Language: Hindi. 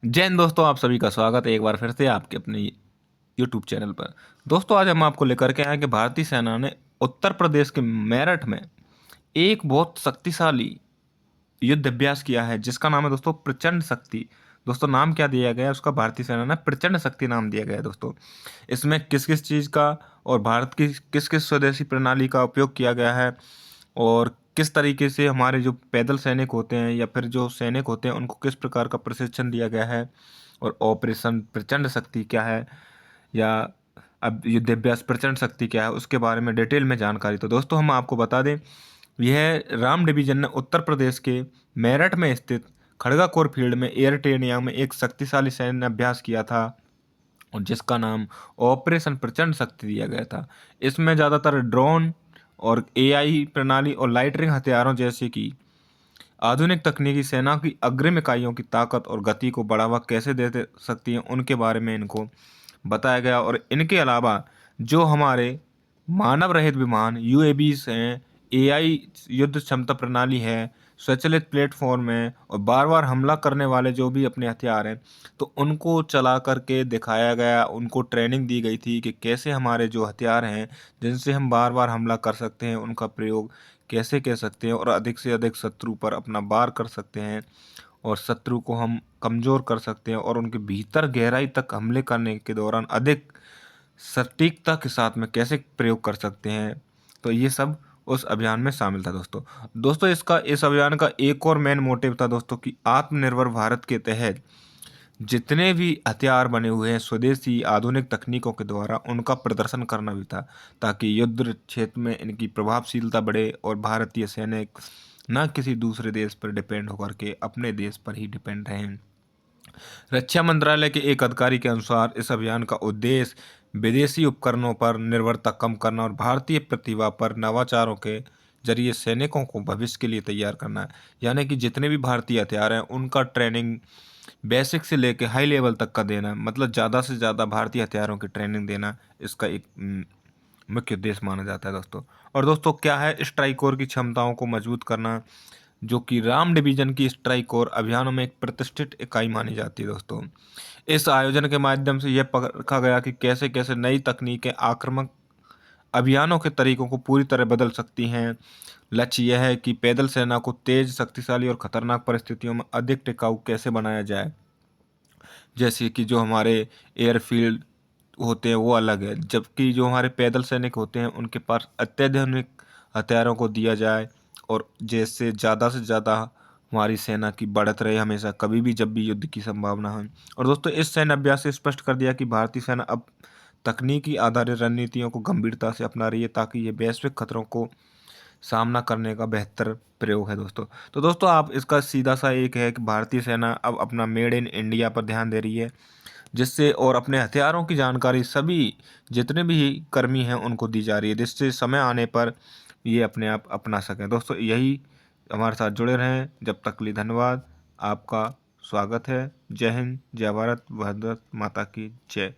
जय हिंद दोस्तों, आप सभी का स्वागत है एक बार फिर से आपके अपने यूट्यूब चैनल पर। दोस्तों, आज हम आपको लेकर के आए हैं कि भारतीय सेना ने उत्तर प्रदेश के मेरठ में एक बहुत शक्तिशाली युद्ध अभ्यास किया है, जिसका नाम है दोस्तों प्रचंड शक्ति। दोस्तों, नाम क्या दिया गया है उसका? भारतीय सेना ने प्रचंड शक्ति नाम दिया गया है दोस्तों। इसमें किस किस चीज़ का और भारत की किस किस स्वदेशी प्रणाली का उपयोग किया गया है, और किस तरीके से हमारे जो पैदल सैनिक होते हैं या फिर जो सैनिक होते हैं उनको किस प्रकार का प्रशिक्षण दिया गया है, और ऑपरेशन प्रचंड शक्ति क्या है, या अब युद्धाभ्यास प्रचंड शक्ति क्या है, उसके बारे में डिटेल में जानकारी। तो दोस्तों, हम आपको बता दें, यह राम डिवीजन ने उत्तर प्रदेश के मेरठ में स्थित खड़गा कोर फील्ड में एयर ट्रेनिया में एक शक्तिशाली सैन्य अभ्यास किया था, और जिसका नाम ऑपरेशन प्रचंड शक्ति दिया गया था। इसमें ज़्यादातर ड्रोन और एआई प्रणाली और लाइटरिंग हथियारों जैसे कि आधुनिक तकनीकी सेना की अग्रिम इकाइयों की ताकत और गति को बढ़ावा कैसे दे सकती है उनके बारे में इनको बताया गया। और इनके अलावा जो हमारे मानव रहित विमान यूएवीज हैं, एआई युद्ध क्षमता प्रणाली है, स्वचालित प्लेटफॉर्म है, और बार बार हमला करने वाले जो भी अपने हथियार हैं, तो उनको चला करके दिखाया गया। उनको ट्रेनिंग दी गई थी कि कैसे हमारे जो हथियार हैं जिनसे हम बार बार हमला कर सकते हैं उनका प्रयोग कैसे कर सकते हैं, और अधिक से अधिक शत्रु पर अपना वार कर सकते हैं, और शत्रु को हम कमज़ोर कर सकते हैं, और उनके भीतर गहराई तक हमले करने के दौरान अधिक सटीकता के साथ में कैसे प्रयोग कर सकते हैं। तो ये सब उस अभियान में शामिल था दोस्तों। इस अभियान का एक और मेन मोटिव था दोस्तों कि आत्मनिर्भर भारत के तहत जितने भी हथियार बने हुए हैं स्वदेशी आधुनिक तकनीकों के द्वारा उनका प्रदर्शन करना भी था, ताकि युद्ध क्षेत्र में इनकी प्रभावशीलता बढ़े और भारतीय सैनिक न किसी दूसरे देश पर डिपेंड होकर के अपने देश पर ही डिपेंड रहें। रक्षा मंत्रालय के एक अधिकारी के अनुसार इस अभियान का उद्देश्य विदेशी उपकरणों पर निर्भरता कम करना और भारतीय प्रतिभा पर नवाचारों के जरिए सैनिकों को भविष्य के लिए तैयार करना है। यानी कि जितने भी भारतीय हथियार हैं उनका ट्रेनिंग बेसिक से लेके हाई लेवल तक का देना, मतलब ज़्यादा से ज़्यादा भारतीय हथियारों की ट्रेनिंग देना, इसका एक मुख्य उद्देश्य माना जाता है दोस्तों। और दोस्तों, क्या है स्ट्राइक कोर की क्षमताओं को मजबूत करना, जो कि राम डिवीजन की स्ट्राइक कोर अभियानों में एक प्रतिष्ठित इकाई मानी जाती है दोस्तों। इस आयोजन के माध्यम से यह परखा गया कि कैसे कैसे नई तकनीकें आक्रामक अभियानों के तरीकों को पूरी तरह बदल सकती हैं। लक्ष्य यह है कि पैदल सेना को तेज, शक्तिशाली और खतरनाक परिस्थितियों में अधिक टिकाऊ कैसे बनाया जाए। जैसे कि जो हमारे एयरफील्ड होते हैं वो अलग है, जबकि जो हमारे पैदल सैनिक होते हैं उनके पास अत्याधुनिक हथियारों को दिया जाए, और जैसे ज़्यादा से ज़्यादा हमारी सेना की बढ़त रहे हमेशा, कभी भी जब भी युद्ध की संभावना है। और दोस्तों, इस सैन्य अभ्यास से स्पष्ट कर दिया कि भारतीय सेना अब तकनीकी आधारित रणनीतियों को गंभीरता से अपना रही है, ताकि ये वैश्विक खतरों को सामना करने का बेहतर प्रयोग है दोस्तों। तो दोस्तों, आप इसका सीधा सा एक है कि भारतीय सेना अब अपना मेड इन इंडिया पर ध्यान दे रही है, जिससे और अपने हथियारों की जानकारी सभी जितने भी कर्मी हैं उनको दी जा रही है, जिससे समय आने पर ये अपने आप अपना सकें। दोस्तों, यही हमारे साथ जुड़े रहें। जब तक के लिए धन्यवाद। आपका स्वागत है। जय हिंद, जय भारत, भारत माता की जय।